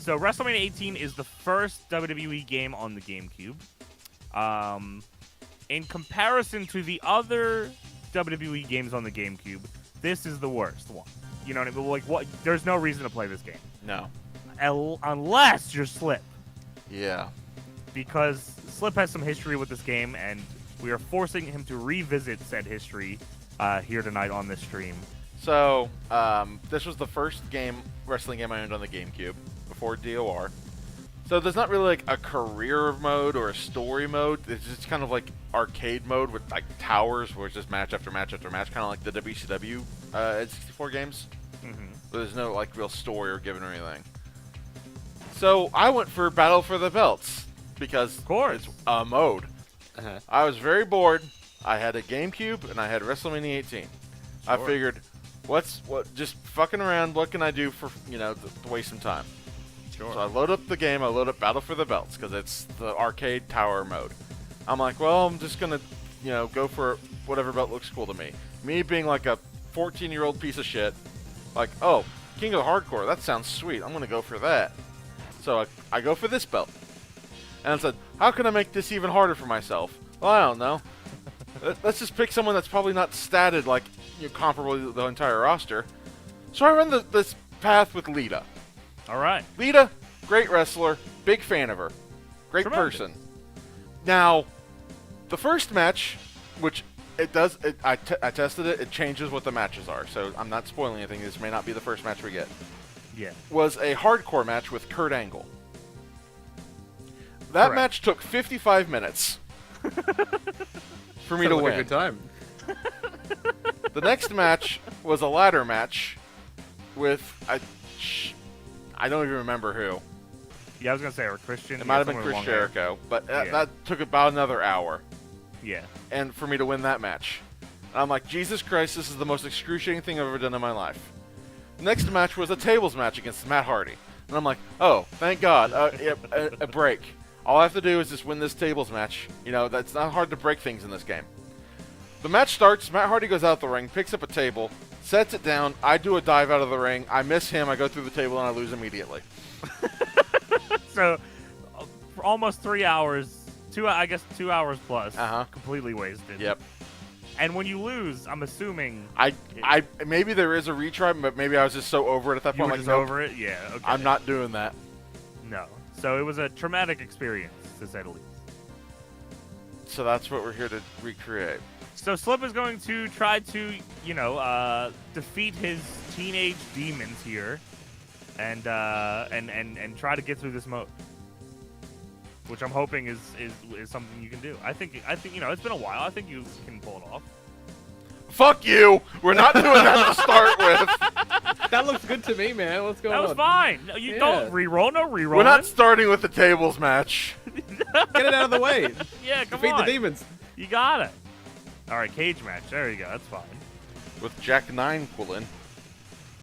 So WrestleMania 18 is the first WWE game on the GameCube. In comparison to the other WWE games on the GameCube, this is the worst one. You know what I mean? Like, what? There's no reason to play this game. No. Unless you're Slip. Yeah. Because Slip has some history with this game, and we are forcing him to revisit said history here tonight on this stream. So, this was the first wrestling game I owned on the GameCube before DOR. So there's not really like a career mode or a story mode. It's just kind of like arcade mode with like towers where it's just match after match after match, kind of like the WCW N64 games. Mm-hmm. But there's no like real story or given or anything. So I went for Battle for the Belts because it's a mode. I was very bored. I had a GameCube and I had WrestleMania 18. Sure. I figured, just fucking around. What can I do for to waste some time? Sure. So I load up the game. I load up Battle for the Belts because it's the arcade tower mode. I'm like, well, I'm just gonna go for whatever belt looks cool to me. Me being like a 14-year-old piece of shit, like, oh, King of the Hardcore. That sounds sweet. I'm gonna go for that. So I go for this belt. And I said, how can I make this even harder for myself? Well, I don't know. Let's just pick someone that's probably not statted like comparable to the entire roster. So I run this path with Lita. All right. Lita, great wrestler, big fan of her. Great person. Now, the first match, which I tested it, it changes what the matches are. So I'm not spoiling anything. This may not be the first match we get. Yeah. Was a hardcore match with Kurt Angle. That match took 55 minutes for me to win. A good time. The next match was a ladder match with I don't even remember who. Yeah, I was gonna say or Christian. It might have been Chris Jericho, but that took about another hour. Yeah. And for me to win that match, and I'm like, Jesus Christ, this is the most excruciating thing I've ever done in my life. Next match was a tables match against Matt Hardy. And I'm like, oh, thank God, a break. All I have to do is just win this tables match. That's not hard to break things in this game. The match starts, Matt Hardy goes out the ring, picks up a table, sets it down, I do a dive out of the ring, I miss him, I go through the table, and I lose immediately. So, for almost 3 hours, 2 hours plus, completely wasted. Yep. And when you lose, I'm assuming maybe there is a retry, but maybe I was just so over it at that point. You were just over it? Yeah, okay. I'm not doing that. No. So it was a traumatic experience, to say the least. So that's what we're here to recreate. So Slip is going to try to, defeat his teenage demons here, and try to get through this mode, which I'm hoping is something you can do. I think it's been a while. I think you can pull it off. Fuck you! We're not doing that to start with. That looks good to me, man. What's going on? That was fine. No, you don't reroll. No reroll. We're not starting with the tables match. Get it out of the way. Yeah, come Defeat on. the demons. You got it. All right, cage match. There you go. That's fine. With Jack Nine Quillin.